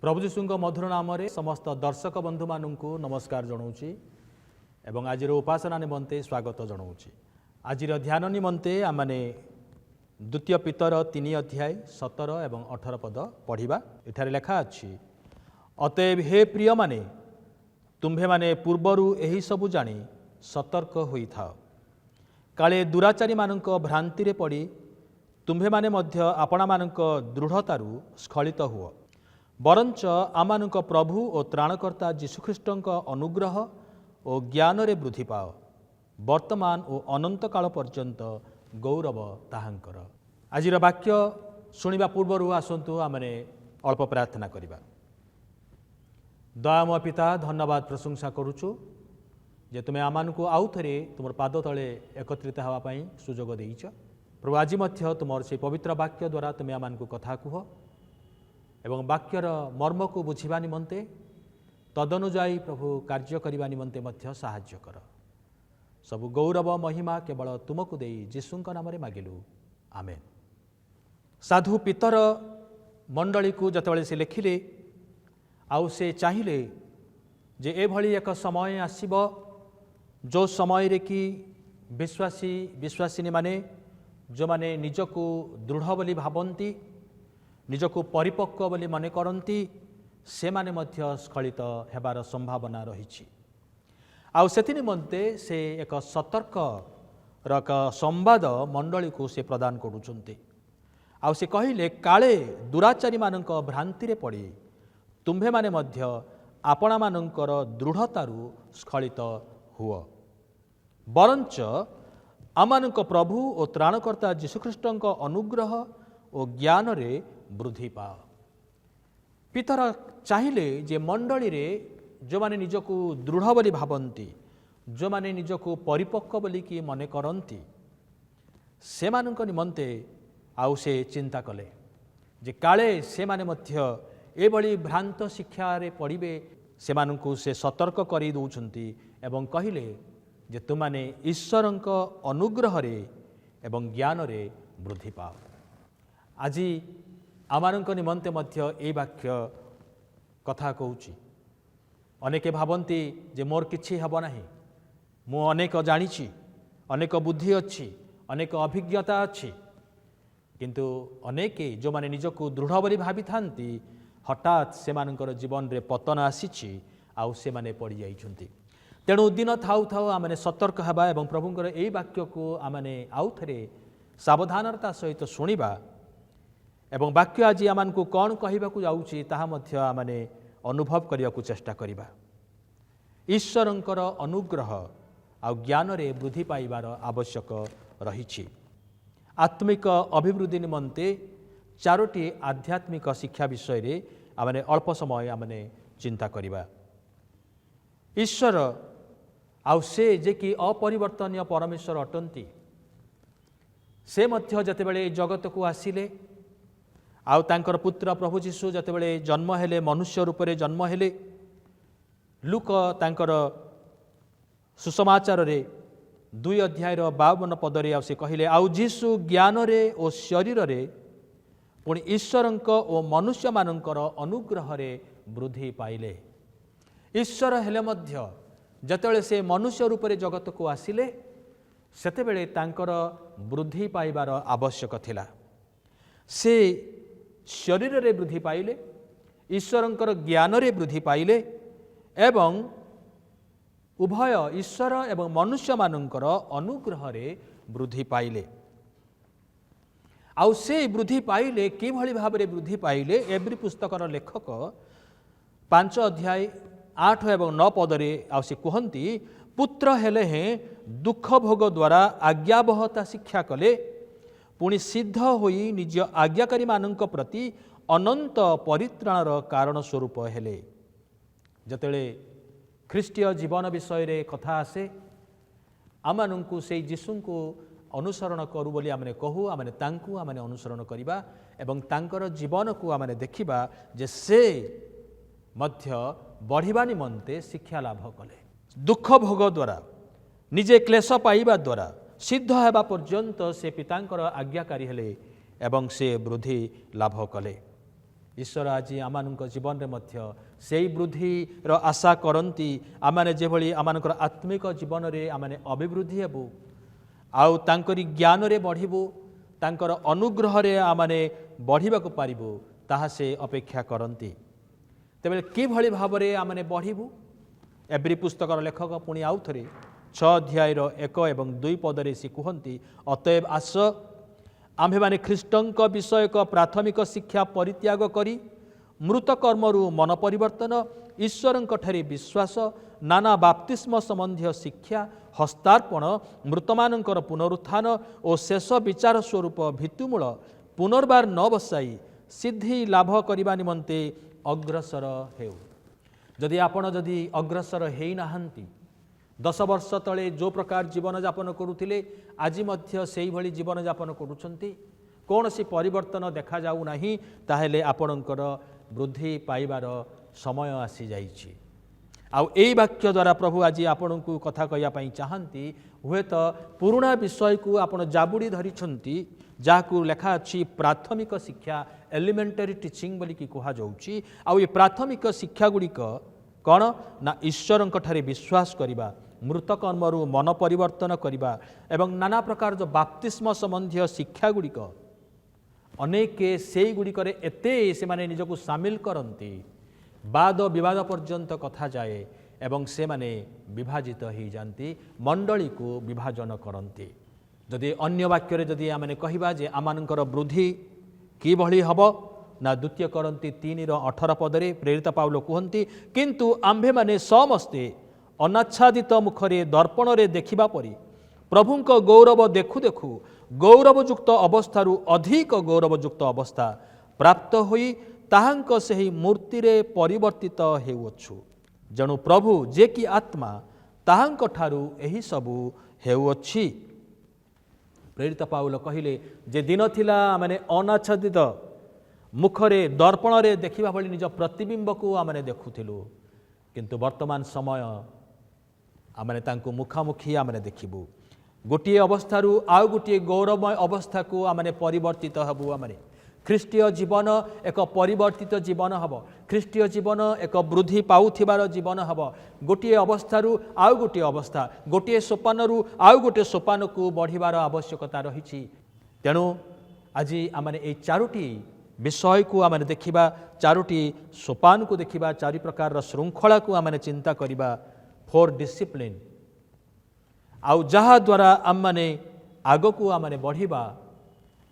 प्रभु जीशुଙ୍କ मधुर नाम समस्त दर्शक बंधु मानू नमस्कार जनाऊँगी एवं आज उपासना निमंते स्वागत जनाऊँगी। आज ध्यान निमंते आमने द्वितीय पीतर 3 अध्याय 17 एवं 18 पद पढ़ा। एठारे लेखा अच्छी, अतएव हे प्रिय माने तुम्भे माने पूर्वरु एही सबु जानी सतर्क होई थाओ, काले दुराचारी मानक भ्रांति रे पड़ी तुम्भे माने मध्य आपणा मानक दृढ़तारु स्खलित हुओ, बरंच आमानक प्रभु और त्राणकर्ता जीशुख्रीष्टଙ୍କ अनुग्रह और ज्ञान रे वृद्धि पाओ, वर्तमान और अनंत काल पर्यंत गौरव ताहांकर। आज वाक्य शुणा पूर्व आसतु आमने अल्प प्रार्थना करिबा। दयामय पिता, धन्यवाद प्रशंसा करुचु जे तुमे आमानकु आउ थरे तुमर पाद तले एकत्रित हवा पई सुजोग देइछ। प्रभु आज मध्य तुमर से पवित्र वाक्य द्वारा तुमे आमानकु कथा कुह एवं वाक्यर मर्म को बुझिबा निमंते तदनुजाई प्रभु कार्य करिबा निमंते मध्य साहाय्य कर। सबु गौरव महिमा केवल तुमको देई जीशुଙ୍କ नामरे मागिलु, आमेन। साधु पितर मंडली को जतबेले से लिखिले आउ से चाहिए जे एभली एक समय आसीबो जो समय रे कि विश्वासी विश्वासिनी माने जो माने निजको दृढ़ बोली भावंती, निजको परिपक्व बोली मन करती, से माने मध्य स्खलित हेबार संभावना रही। आउ सेति निमंते से एक सतर्क रक संवाद मंडली को से प्रदान करुचंती। आउ से कहिले काले दुराचारी मानक भ्रांति रे पड़ी तुम्भे माने मध्य आपणा मानकर दृढ़तारु स्खलित हुओ, बरंच आमानक प्रभु और त्राणकर्ता जीशुख्रीष्टଙ୍କ अनुग्रह और ज्ञान रे वृद्धि पाओ। पितर चाहिए जे मंडली रे जो माने निजको दृढ़ बोली भावंती, जो माने निजको परिपक्व बोली कि मने करंती, से मानक निमंते आउ से चिंता कले जे काले से माने मध्य एभली भ्रांत शिक्षा रे पड़िबे। से मानकु से सतर्क करी दउछंती एवं कहिले जे तुमाने ईश्वरଙ୍କ अनुग्रह रे एवं ज्ञान रे वृद्धि पाओ। आज आमानଙ୍କ निमंते मध्य ए वाक्य कथा कहूची। अनेके भावंती जे मोर किछि हब नाही, मु अनेक जानिछि, अनेक बुद्धि अच्छी, अनेक अभिज्ञता अच्छी, किंतु अनेके जो माने निजको दृढ़ बोली भावी थांती हठात से मानकर जीवन रे पतन आसीछि आउ से माने पड़ी जाइछंती। तेणु दिन थाउ थाउ आमने सतर्क हबा एवं प्रभुंकर एई वाक्य को आमने आउ थरे सावधानता सहित शुणिबा एवं वाक्य आज आमको कौन कहवाकू जाऊँगी ताहा मध्य आमने अनुभव करने को चेष्टा करिबा। ईश्वरंकर अनुग्रह आ ज्ञान रे वृद्धि पाइबार आवश्यक रही। आत्मिक अभिवृद्धि निमंते 4टी आध्यात्मिक शिक्षा विषय रे आमने अल्प समय आमने चिंता करिबा। ईश्वर आउ से जे कि अपरिवर्तनीय परमेश्वर अटंती, से मध्य जतेबेले जगत को आसिले आउ तांकर पुत्र प्रभु जीशु जतेबेले जन्म हेले, मनुष्य रूप रे जन्म हेले, लूक तांकर सुसमाचार रे 2 अध्याय 52 पदरे आउ से कहिले आउ जीशु ज्ञान रे और शरीर रे पुणी ईश्वरंक और मनुष्य मानकर अनुग्रह रे वृद्धि पाइले। ईश्वर हेले मध्य जतेबेले से मनुष्य रूप रे जगत को आसिले सेतेबेले तांकर वृद्धि पाइबार आवश्यक थिला। से शरीर रे वृद्धि पाइले, ईश्वरंकर ज्ञान रे वृद्धि पाइले एवं उभय ईश्वर एवं मनुष्य मानकर अनुग्रह रे वृद्धि पाइले। आउ से वृद्धि पाइले किभली भाव रे वृद्धि पाइले, एवरी पुस्तकर लेखक 5 अध्याय 8 एवं 9 पदरे आउ से कहती, पुत्र हेले हैं दुख भोग द्वारा आज्ञाबहता शिक्षा कले, पुणी सिद्ध होई निज आज्ञाकारी मानक प्रति अनंत परित्राणर कारण स्वरूप हेले। जतेले ख्रीष्टीय जीवन विषय रे कथा आसे आमानंकु से जीशुंकु अनुसरण करू बोली आमने कहू, आमने तांकु आमने अनुसरण करिबा एवं तांकर जीवन को आमने देखिबा जे से मध्य बढ़िबा निमंते शिक्षा लाभ कले। दुख भोग द्वारा निजे क्लेश पाइबा द्वारा सिद्ध हेबा पर्यंत से पितांकर आज्ञाकारी हेले एवं से वृद्धि लाभ कले। ईश्वर आज आम जीवन में से वृद्धिर आशा करती आम जो आमर आत्मिक जीवन में आम अभिवृद्धि हेबू आउ तांकरी ज्ञान रे बढ़िबू तांकर अनुग्रह रे आमने बढ़िबा को पारिबू ताहा से अपेक्षा करती तेबे किभली भाव रे आमने बढ़िबू एब्री पुस्तकर लेखक पुणी आउ थे 6 अध्यायर 1 और 2 पदरे से कहती अतएव आस आम्भे माने ख्रीष्टंक विषयक प्राथमिक शिक्षा परित्याग करी मृत कर्मरु मन परिवर्तन ईश्वरंक ठारे विश्वास नाना बाप्तिस्म संबंधी शिक्षा हस्तार्पण मृतमानंकर पुनरुत्थान और शेष विचार स्वरूप भित्तिमूल पुनर्बार न बसाई सिद्धि लाभ करने निमंते अग्रसर हेउ। जदि आपण जदि अग्रसर हेई नाहंती 10 वर्ष तले जो प्रकार जीवन यापन करुथिले आज मध्य सेही भली जीवन यापन करुछंती कौन सी परिवर्तन देखा जाऊ नाही ताहेले आपणकर वृद्धि पाइबार समय आसी जाइछि। आउ एई वाक्य द्वारा प्रभु आज आपण को कथा कहिया पई चाहंती हुए तो पुराना विषय को आपण जाबुड़ी धरिछंती जाकु लेखा अछि प्राथमिक शिक्षा एलिमेंटरी टीचिंग बोली कि कहा जाउछि। आउ ये प्राथमिक शिक्षा गुड़िक कौन ना ईश्वरंक ठारे विश्वास करिबा मृत कर्मरु मन परिवर्तन करिबा एवं नाना प्रकार जो बाप्तिस्म संबंधी शिक्षा गुड़िक अनेक से गुड़िक एते से माने निजको सामिल करती वाद विवाद पर्यंत कथा जाए एवं से माने विभाजित हो जाती मंडली को विभाजन करती। जदि अन्य वाक्य जदि आमने कहिबा जे आमानकर वृद्धि कि भली हबो ना 2 करंती 3:18 पदरे प्रेरित पाउल कहती किंतु आम्भे माने समस्ते अनाच्छादित मुखरे दर्पण रे देखिबा परी प्रभुंक गौरव देखु देखु गौरवयुक्त अवस्थारु अधिक गौरवयुक्त अवस्था प्राप्त होई ताहांक सेही मूर्ति रे परिवर्तित हेउअछु जणु प्रभु जे कि आत्मा ताहांक ठारू एही सबु हेउअछि। प्रेरित पाउल कहिले जे दिन थिला माने अनाच्छादित मुखरे दर्पण रे देखिबा भली निज प्रतिबिंब को आमने देखुथिलु किंतु वर्तमान समय आमने तांको मुखामुखी आमने देखिबु गोटे अवस्थारु आउ गोटे गौरवमय अवस्था को आमने परिवर्तित हबु। आमने ख्रीष्टीय जीवन एक परिवर्तित जीवन हब ख्रीष्टीय जीवन एक वृद्धि पाउथिबार जीवन हब गोटे अवस्थारु आउ गोटे अवस्था गोटे सोपानरु आउ गोटे सोपान को बढ़िबार आवश्यकता रही। तेणु आज आमने ए 4टी विषय को आमने देखिबा 4टी सोपान को देखिबा 4 प्रकार श्रृंखला को आमने चिंता करिबा 4 डिसिप्लिन आउ जहा द्वारा आम माने आग को आमने बढ़िबा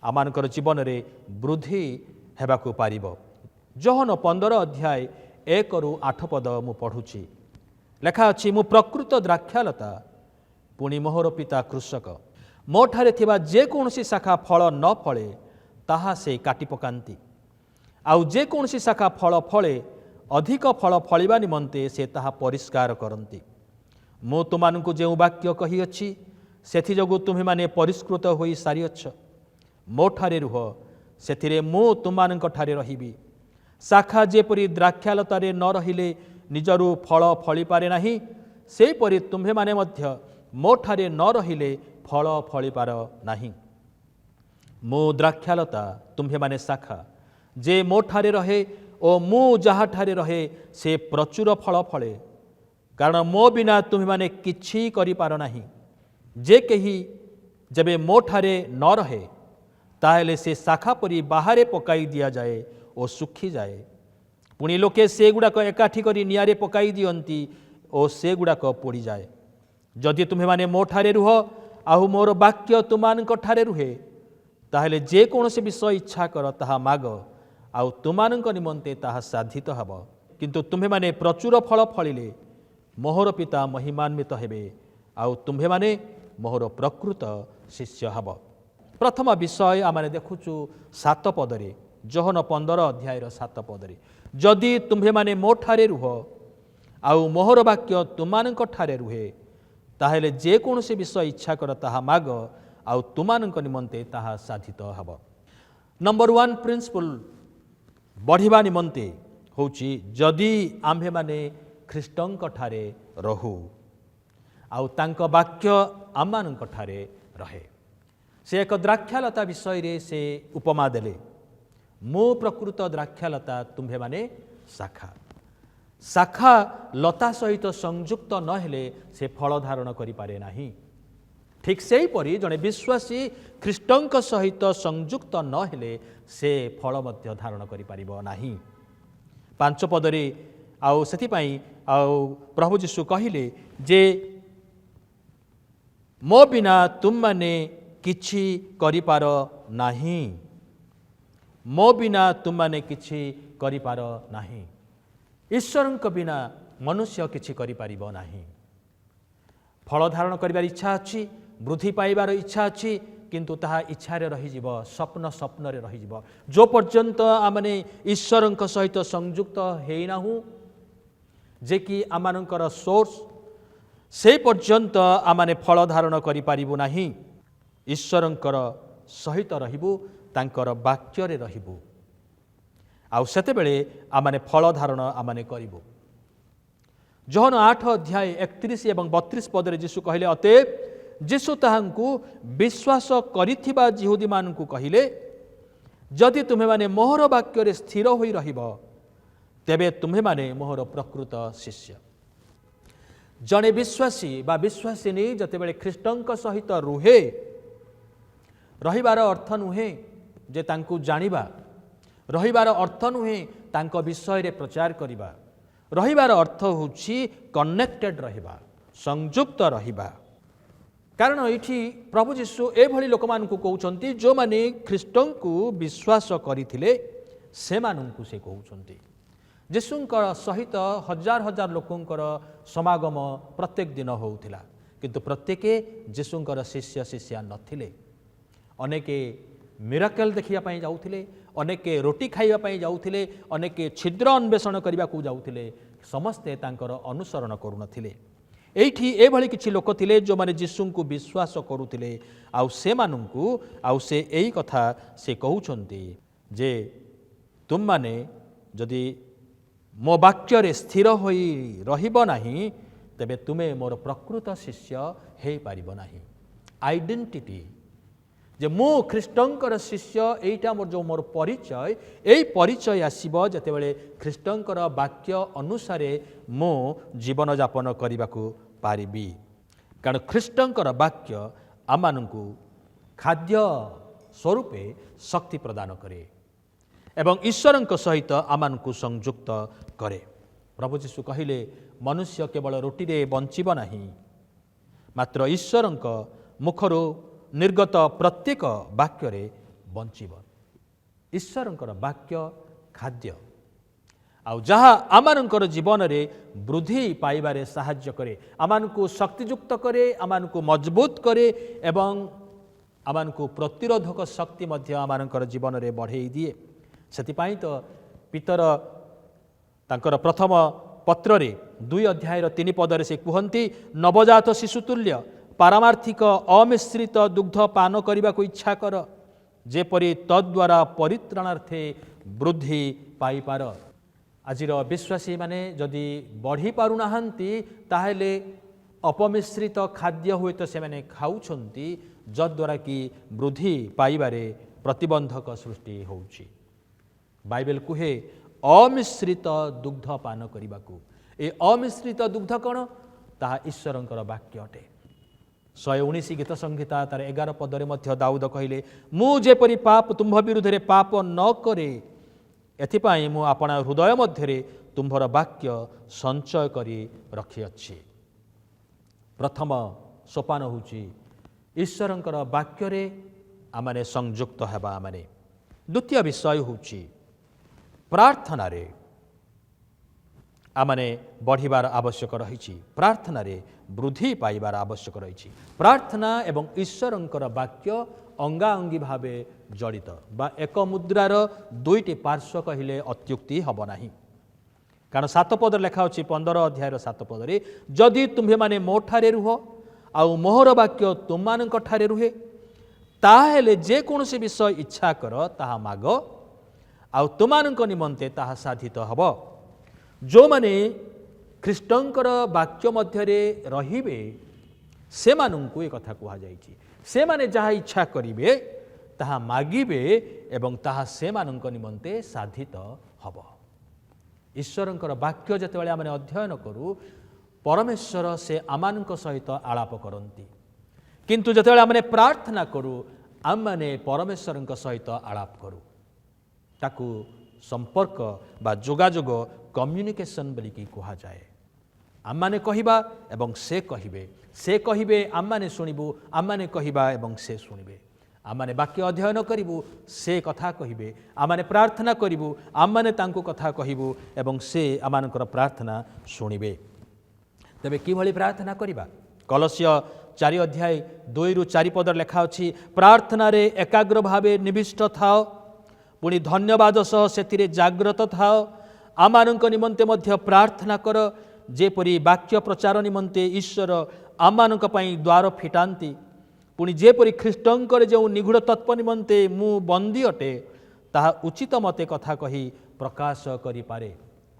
आमानकर जीवन रे वृद्धि हेबाकु पारिबो। जोहन 15 अध्याय 1-8 पद मु पढ़ुछि लेखा अछि मु प्रकृत द्राक्षालता पुणी मोहर पिता कृषक मो ठारे थिबा जे कोनसी शाखा फल न फळे ताहा से काटी पकांती आउ जे कोनसी शाखा फल फळे अधिक फल फलिबा निमंते से ताहा परिष्कार करंती। मु तुमानकु जे वाक्य कहि अछि सेथि जगु तुम्हे माने परिष्कृत होई सारिअछ मो ठारे रुह सेथिरे मु तुमानक ठारे रहिबी शाखा जेपरि द्राक्षालतारे न रहिले निजरु फल फली पारे नाही सेपरि तुम्हे माने मध्य मो ठारे न रहिले फल फली पार नाही। मु द्राक्षालता तुम्हे माने शाखा जे मो ठारे रहे ओ मु जहा ठारे रहे से प्रचुर फल फले कारण मो बिना तुम्हे माने किछि करि पार नाही। जे कही जबे मो ठारे न रहे ताहेले से शाखा परी बाहरे पकाई दिया जाए और सुखी जाए पुणी लोके से गुड़ाक एकाठी करी नियारे पकाई दियंती और से गुड़ाक पोड़ी जाए। जदि तुम्हे माने मो ठारे रुह आहु मोर वाक्य तुमानक ठारे रुहे ताहेले जे कोनोसी विषय इच्छा कर ताहा माग आउ तुमानक निमंते ताहा साधित हब किंतु तुम्हे माने प्रचुर फल फलिले मोहर पिता महिमान्वित हेबे आउ तुम्हे माने मोहर प्रकृत शिष्य हब। प्रथम विषय आमने देखुचु 7 पदरे जोहन 15 अध्याय 7 पदरे जदि तुम्हे माने मो ठारे रुह आउ मोहर वाक्य तुमानक ठारे रुहे ताहेले जे कोनोसी विषय इच्छा कर ताहा माग आउ तुमानक निमंते ताहा साधित हब। नंबर 1 प्रिंसिपल बढ़िबा निमंते होची जदि आम्भे माने ख्रीष्टंक ठारे रहू आउ तांक वाक्य आमानक ठारे रहे। से एक द्राक्षालता विषय रे से उपमा देले ମୁଁ ପ୍ରକୃତ ଦ୍ରାକ୍ଷାଲତା ତୁମ୍ଭେମାନେ ଶାଖା। ଶାଖା ଲତା ସହିତ ସଂଯୁକ୍ତ ନ ହେଲେ ସେ ଫଳ ଧାରଣ କରିପାରେ ନାହିଁ। ଠିକ୍ ସେହିପରି ଜଣେ ବିଶ୍ୱାସୀ ଖ୍ରୀଷ୍ଟଙ୍କ ସହିତ ସଂଯୁକ୍ତ ନ ହେଲେ ସେ ଫଳ ମଧ୍ୟ ଧାରଣ କରିପାରିବ ନାହିଁ। 5 ପଦରେ ଆଉ ସେଥିପାଇଁ ଆଉ ପ୍ରଭୁ ଯୀଶୁ କହିଲେ ଯେ ମୋ ବିନା ତୁମମାନେ କିଛି କରିପାର ନାହିଁ। ମୋ ବିନା ତୁମମାନେ କିଛି କରିପାର ନାହିଁ। ଈଶ୍ୱରଙ୍କ ବିନା ମନୁଷ୍ୟ କିଛି କରିପାରିବ ନାହିଁ। ଫଳ ଧାରଣ କରିବାର ଇଚ୍ଛା ଅଛି, ବୃଦ୍ଧି ପାଇବାର ଇଚ୍ଛା ଅଛି, କିନ୍ତୁ ତାହା ଇଚ୍ଛାରେ ରହିଯିବ, ସ୍ୱପ୍ନରେ ରହିଯିବ। ଯେଉଁ ପର୍ଯ୍ୟନ୍ତ ଆମେ ଈଶ୍ୱରଙ୍କ ସହିତ ସଂଯୁକ୍ତ ହେଇନାହୁଁ, ଯେ କି ଆମମାନଙ୍କର ସୋର୍ସ, ସେହି ପର୍ଯ୍ୟନ୍ତ ଆମେ ଫଳ ଧାରଣ କରିପାରିବୁ ନାହିଁ। ଈଶ୍ୱରଙ୍କର ସହିତ ରହିବୁ, ତାଙ୍କର ବାକ୍ୟରେ ରହିବୁ, ଆଉ ସେତେବେଳେ ଆମେ ଫଳ ଧାରଣ ଆମେ କରିବୁ। ଯୋହନ 8 ଅଧ୍ୟାୟ 31 ଏବଂ 32 ପଦରେ ଯୀଶୁ କହିଲେ, ଅତଏବ ଯୀଶୁ ତାହାଙ୍କୁ ବିଶ୍ୱାସ କରିଥିବା ଯିହୁଦୀମାନଙ୍କୁ କହିଲେ, ଯଦି ତୁମେମାନେ ମୋହର ବାକ୍ୟରେ ସ୍ଥିର ହୋଇ ରହିବ, ତେବେ ତୁମେମାନେ ମୋହର ପ୍ରକୃତ ଶିଷ୍ୟ। ଜଣେ ବିଶ୍ୱାସୀ ବା ବିଶ୍ୱାସିନୀ ଯେତେବେଳେ ଖ୍ରୀଷ୍ଟଙ୍କ ସହିତ ରୁହେ, ରହିବାର ଅର୍ଥ ନୁହେଁ ଯେ ତାଙ୍କୁ ଜାଣିବା, ରହିବାର ଅର୍ଥ ନୁହେଁ ତାଙ୍କ ବିଷୟରେ ପ୍ରଚାର କରିବା। ରହିବାର ଅର୍ଥ ହେଉଛି କନେକ୍ଟେଡ୍ ରହିବା, ସଂଯୁକ୍ତ ରହିବା। କାରଣ ଏଇଠି ପ୍ରଭୁ ଯୀଶୁ ଏଭଳି ଲୋକମାନଙ୍କୁ କହୁଛନ୍ତି ଯେଉଁମାନେ ଖ୍ରୀଷ୍ଟଙ୍କୁ ବିଶ୍ୱାସ କରିଥିଲେ, ସେମାନଙ୍କୁ ସେ କହୁଛନ୍ତି। ଯୀଶୁଙ୍କର ସହିତ ହଜାର ହଜାର ଲୋକଙ୍କର ସମାଗମ ପ୍ରତ୍ୟେକ ଦିନ ହେଉଥିଲା, କିନ୍ତୁ ପ୍ରତ୍ୟେକେ ଯୀଶୁଙ୍କର ଶିଷ୍ୟ ଶିଷ୍ୟା ନଥିଲେ। ଅନେକ ମିରାକଲ ଦେଖିବା ପାଇଁ ଯାଉଥିଲେ, ଅନେକ ରୋଟି ଖାଇବା ପାଇଁ ଯାଉଥିଲେ, ଅନେକ ଛିଦ୍ର ଅନ୍ୱେଷଣ କରିବାକୁ ଯାଉଥିଲେ, ସମସ୍ତେ ତାଙ୍କର ଅନୁସରଣ କରୁନଥିଲେ। ଏଇଠି ଏଭଳି କିଛି ଲୋକ ଥିଲେ ଯେଉଁମାନେ ଯୀଶୁଙ୍କୁ ବିଶ୍ୱାସ କରୁଥିଲେ, ଆଉ ସେମାନଙ୍କୁ ଆଉ ସେ ଏଇ କଥା ସେ କହୁଛନ୍ତି ଯେ ତୁମମାନେ ଯଦି ମୋ ବାକ୍ୟରେ ସ୍ଥିର ହୋଇ ରହିବ ନାହିଁ, ତେବେ ତୁମେ ମୋର ପ୍ରକୃତ ଶିଷ୍ୟ ହେଇପାରିବ ନାହିଁ। ଆଇଡେଣ୍ଟିଟି, ଯେ ମୁଁ ଖ୍ରୀଷ୍ଟଙ୍କର ଶିଷ୍ୟ, ଏଇଟା ମୋର ପରିଚୟ। ଏଇ ପରିଚୟ ଆସିବ ଯେତେବେଳେ ଖ୍ରୀଷ୍ଟଙ୍କର ବାକ୍ୟ ଅନୁସାରେ ମୁଁ ଜୀବନଯାପନ କରିବାକୁ ପାରିବି। କାରଣ ଖ୍ରୀଷ୍ଟଙ୍କର ବାକ୍ୟ ଆମମାନଙ୍କୁ ଖାଦ୍ୟ ସ୍ୱରୂପେ ଶକ୍ତି ପ୍ରଦାନ କରେ ଏବଂ ଈଶ୍ୱରଙ୍କ ସହିତ ଆମମାନଙ୍କୁ ସଂଯୁକ୍ତ କରେ। ପ୍ରଭୁ ଯୀଶୁ କହିଲେ, ମନୁଷ୍ୟ କେବଳ ରୁଟିରେ ବଞ୍ଚିବ ନାହିଁ, ମାତ୍ର ଈଶ୍ୱରଙ୍କ ମୁଖରୁ ନିର୍ଗତ ପ୍ରତ୍ୟେକ ବାକ୍ୟରେ ବଞ୍ଚିବ। ଈଶ୍ୱରଙ୍କର ବାକ୍ୟ ଖାଦ୍ୟ, ଆଉ ଯାହା ଆମମାନଙ୍କର ଜୀବନରେ ବୃଦ୍ଧି ପାଇବାରେ ସାହାଯ୍ୟ କରେ, ଆମମାନଙ୍କୁ ଶକ୍ତିଯୁକ୍ତ କରେ, ଆମମାନଙ୍କୁ ମଜବୁତ କରେ ଏବଂ ଆମମାନଙ୍କୁ ପ୍ରତିରୋଧକ ଶକ୍ତି ମଧ୍ୟ ଆମମାନଙ୍କର ଜୀବନରେ ବଢ଼େଇ ଦିଏ। ସେଥିପାଇଁ ତ ପିତର ତାଙ୍କର ପ୍ରଥମ ପତ୍ରରେ 2 ଅଧ୍ୟାୟର 3 ପଦରେ ସେ କୁହନ୍ତି, ନବଜାତ ଶିଶୁ ତୁଲ୍ୟ ପାରମାର୍ଥିକ ଅମିଶ୍ରିତ ଦୁଗ୍ଧ ପାନ କରିବାକୁ ଇଚ୍ଛା କର, ଯେପରି ତଦ୍ୱାରା ପରିତ୍ରାଣାର୍ଥେ ବୃଦ୍ଧି ପାଇପାର। ଆଜିର ବିଶ୍ୱାସୀମାନେ ଯଦି ବଢ଼ି ପାରୁନାହାନ୍ତି, ତାହେଲେ ଅପମିଶ୍ରିତ ଖାଦ୍ୟ ହୁଏତ ସେମାନେ ଖାଉଛନ୍ତି, ଯଦ୍ୱାରା କି ବୃଦ୍ଧି ପାଇବାରେ ପ୍ରତିବନ୍ଧକ ସୃଷ୍ଟି ହେଉଛି। ବାଇବେଲ କୁହେ ଅମିଶ୍ରିତ ଦୁଗ୍ଧ ପାନ କରିବାକୁ। ଏ ଅମିଶ୍ରିତ ଦୁଗ୍ଧ କ'ଣ? ତାହା ଈଶ୍ୱରଙ୍କର ବାକ୍ୟ ଅଟେ। 119 ଗୀତ ସଂହିତା ତାର 11 ପଦରେ ମଧ୍ୟ ଦାଉଦ କହିଲେ, ମୁଁ ଯେପରି ପାପ ତୁମ୍ଭ ବିରୁଦ୍ଧରେ ପାପ ନ କରେ, ଏଥିପାଇଁ ମୁଁ ଆପଣା ହୃଦୟ ମଧ୍ୟରେ ତୁମ୍ଭର ବାକ୍ୟ ସଞ୍ଚୟ କରି ରଖିଅଛି। ପ୍ରଥମ ସୋପାନ ହେଉଛି ଈଶ୍ୱରଙ୍କର ବାକ୍ୟରେ ଆମମାନେ ସଂଯୁକ୍ତ ହେବା। ଦ୍ୱିତୀୟ ବିଷୟ ହେଉଛି ପ୍ରାର୍ଥନାରେ ଆମମାନେ ବଢ଼ିବାର ଆବଶ୍ୟକ ରହିଛି, ପ୍ରାର୍ଥନାରେ ବୃଦ୍ଧି ପାଇବାର ଆବଶ୍ୟକ ରହିଛି। ପ୍ରାର୍ଥନା ଏବଂ ଈଶ୍ୱରଙ୍କର ବାକ୍ୟ ଅଙ୍ଗାଅଙ୍ଗୀ ଭାବେ ଜଡ଼ିତ, ବା ଏକ ମୁଦ୍ରାର 2ଟି ପାର୍ଶ୍ୱ କହିଲେ ଅତ୍ୟୁକ୍ତି ହେବ ନାହିଁ। କାରଣ 7 ପଦରେ ଲେଖା ଅଛି, 15 ଅଧ୍ୟାୟର 7 ପଦରେ, ଯଦି ତୁମ୍ଭେମାନେ ମୋ ଠାରେ ରୁହ ଆଉ ମୋହର ବାକ୍ୟ ତୁମମାନଙ୍କ ଠାରେ ରୁହେ, ତାହେଲେ ଯେକୌଣସି ବିଷୟ ଇଚ୍ଛା କର ତାହା ମାଗ, ଆଉ ତୁମମାନଙ୍କ ନିମନ୍ତେ ତାହା ସାଧିତ ହେବ। ଯେଉଁମାନେ ଖ୍ରୀଷ୍ଟଙ୍କର ବାକ୍ୟ ମଧ୍ୟରେ ରହିବେ, ସେମାନଙ୍କୁ ଏ କଥା କୁହାଯାଇଛି। ସେମାନେ ଯାହା ଇଚ୍ଛା କରିବେ ତାହା ମାଗିବେ ଏବଂ ତାହା ସେମାନଙ୍କ ନିମନ୍ତେ ସାଧିତ ହେବ। ଈଶ୍ୱରଙ୍କର ବାକ୍ୟ ଯେତେବେଳେ ଆମେ ଅଧ୍ୟୟନ କରୁ ପରମେଶ୍ୱର ସେ ଆମମାନଙ୍କ ସହିତ ଆଳାପ କରନ୍ତି, କିନ୍ତୁ ଯେତେବେଳେ ଆମେ ପ୍ରାର୍ଥନା କରୁ ଆମମାନେ ପରମେଶ୍ୱରଙ୍କ ସହିତ ଆଳାପ କରୁ। ତାକୁ ସମ୍ପର୍କ ବା ଯୋଗାଯୋଗ କମ୍ୟୁନିକେସନ୍ ବୋଲିକି କୁହାଯାଏ। ଆମମାନେ କହିବା ଏବଂ ସେ କହିବେ ଆମମାନେ ଶୁଣିବୁ, ଆମମାନେ କହିବା ଏବଂ ସେ ଶୁଣିବେ। ଆମମାନେ ବାକ୍ୟ ଅଧ୍ୟୟନ କରିବୁ, ସେ କଥା କହିବେ। ଆମମାନେ ପ୍ରାର୍ଥନା କରିବୁ, ଆମମାନେ ତାଙ୍କୁ କଥା କହିବୁ ଏବଂ ସେ ଆମମାନଙ୍କର ପ୍ରାର୍ଥନା ଶୁଣିବେ। ତେବେ କିଭଳି ପ୍ରାର୍ଥନା କରିବା? କଲସ୍ୟ 4 ଅଧ୍ୟାୟ 2-4 ପଦରେ ଲେଖା ଅଛି, ପ୍ରାର୍ଥନାରେ ଏକାଗ୍ର ଭାବେ ନିବିଷ୍ଟ ଥାଅ, ପୁଣି ଧନ୍ୟବାଦ ସହ ସେଥିରେ ଜାଗ୍ରତ ଥାଅ। ଆମମାନଙ୍କ ନିମନ୍ତେ ମଧ୍ୟ ପ୍ରାର୍ଥନା କର, ଯେପରି ବାକ୍ୟ ପ୍ରଚାର ନିମନ୍ତେ ଈଶ୍ୱର ଆମମାନଙ୍କ ପାଇଁ ଦ୍ୱାର ଫିଟାନ୍ତି। ପୁଣି ଯେପରି ଖ୍ରୀଷ୍ଟଙ୍କର ଯେଉଁ ନିଗୁଢ଼ ତତ୍ତ୍ୱ ନିମନ୍ତେ ମୁଁ ବନ୍ଦୀ ଅଟେ, ତାହା ଉଚିତ ମତେ କଥା କହି ପ୍ରକାଶ କରିପାରେ।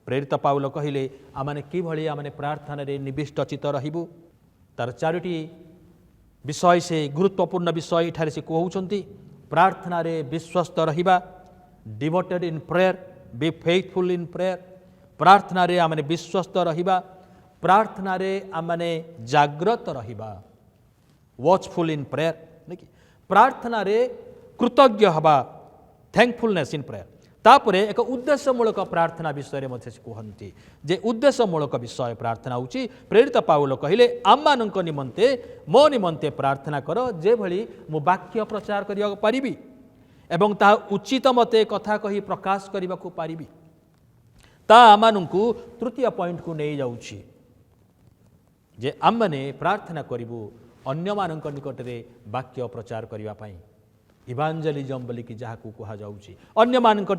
ପ୍ରେରିତ ପାଉଲ କହିଲେ ଆମମାନେ କିଭଳି ଆମମାନେ ପ୍ରାର୍ଥନାରେ ନିବିଷ୍ଟ ଚିତ୍ତ ରହିବୁ। ତାର 4ଟି ବିଷୟ, ସେ ଗୁରୁତ୍ୱପୂର୍ଣ୍ଣ ବିଷୟ ଏଠାରେ ସେ କହୁଛନ୍ତି। ପ୍ରାର୍ଥନାରେ ବିଶ୍ୱସ୍ତ ରହିବା, devoted in prayer, be faithful in prayer. ପ୍ରାର୍ଥନାରେ ଆମମାନେ ବିଶ୍ୱସ୍ତ ରହିବା, ପ୍ରାର୍ଥନାରେ ଆମମାନେ ଜାଗ୍ରତ ରହିବା, ୱାଚଫୁଲ୍ ଇନ୍ ପ୍ରେୟର। ପ୍ରାର୍ଥନାରେ କୃତଜ୍ଞ ହେବା, ଥ୍ୟାଙ୍କଫୁଲନେସ୍ ଇନ୍ ପ୍ରେୟର। ତାପରେ ଏକ ଉଦ୍ଦେଶ୍ୟମୂଳକ ପ୍ରାର୍ଥନା ବିଷୟରେ ମଧ୍ୟ ସେ କୁହନ୍ତି ଯେ ଉଦ୍ଦେଶ୍ୟମୂଳକ ବିଷୟ ପ୍ରାର୍ଥନା ହେଉଛି, ପ୍ରେରିତ ପାଉଲ କହିଲେ ଆମମାନଙ୍କ ନିମନ୍ତେ ମୋ ନିମନ୍ତେ ପ୍ରାର୍ଥନା କର, ଯେଭଳି ମୁଁ ବାକ୍ୟ ପ୍ରଚାର କରିବାକୁ ପାରିବି ଏବଂ ତାହା ଉଚିତ ମତେ କଥା କହି ପ୍ରକାଶ କରିବାକୁ ପାରିବି। ତା ଆମମାନଙ୍କୁ ତୃତୀୟ ପଏଣ୍ଟକୁ ନେଇଯାଉଛି ଯେ ଆମମାନେ ପ୍ରାର୍ଥନା କରିବୁ ଅନ୍ୟମାନଙ୍କ ନିକଟରେ ବାକ୍ୟ ପ୍ରଚାର କରିବା ପାଇଁ, ଇଭାଞ୍ଜେଲିଜମ୍ ବୋଲିକି ଯାହାକୁ କୁହାଯାଉଛି। ଅନ୍ୟମାନଙ୍କ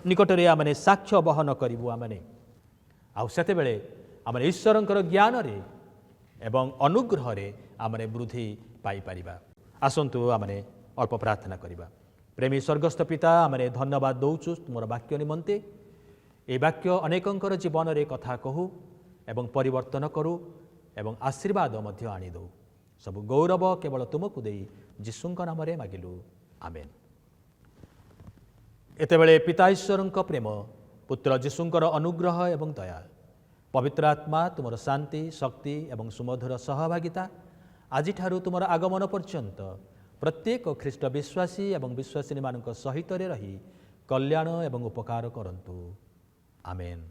ନିକଟରେ ଆମମାନେ ସାକ୍ଷ୍ୟ ବହନ କରିବୁ। ଆମମାନେ ଆଉ ସେତେବେଳେ ଆମେ ଈଶ୍ୱରଙ୍କର ଜ୍ଞାନରେ ଏବଂ ଅନୁଗ୍ରହରେ ଆମମାନେ ବୃଦ୍ଧି ପାଇପାରିବା। ଆସନ୍ତୁ ଆମମାନେ ଅଳ୍ପ ପ୍ରାର୍ଥନା କରିବା। ପ୍ରେମୀ ସ୍ୱର୍ଗସ୍ଥ ପିତା, ଆମେ ଧନ୍ୟବାଦ ଦେଉଛୁ ତୁମର ବାକ୍ୟ ନିମନ୍ତେ। এই ବାକ୍ୟ ଅନେକଙ୍କର ଜୀବନରେ କଥା କହୁ ଏବଂ ପରିବର୍ତ୍ତନ କରୁ ଏବଂ ଆଶୀର୍ବାଦ ମଧ୍ୟ ଆଣିଦେଉ। ସବୁ ଗୌରବ କେବଳ ତୁମକୁ ଦେଇ ଯୀଶୁଙ୍କ ନାମରେ ମାଗିଲୁ, ଆମେନ୍। ଏତେବେଳେ ପିତା ଈଶ୍ୱରଙ୍କ ପ୍ରେମ, ପୁତ୍ର ଯୀଶୁଙ୍କର ଅନୁଗ୍ରହ ଏବଂ ଦୟା, ପବିତ୍ର ଆତ୍ମା ତୁମର ଶାନ୍ତି, ଶକ୍ତି ଏବଂ ସୁମଧୁର ସହଭାଗିତା ଆଜିଠାରୁ ତୁମର ଆଗମନ ପର୍ଯ୍ୟନ୍ତ ପ୍ରତ୍ୟେକ ଖ୍ରୀଷ୍ଟ ବିଶ୍ୱାସୀ ଏବଂ ବିଶ୍ୱାସିନୀମାନଙ୍କ ସହିତରେ ରହି କଲ୍ୟାଣ ଏବଂ ଉପକାର କରନ୍ତୁ, ଆମେନ୍।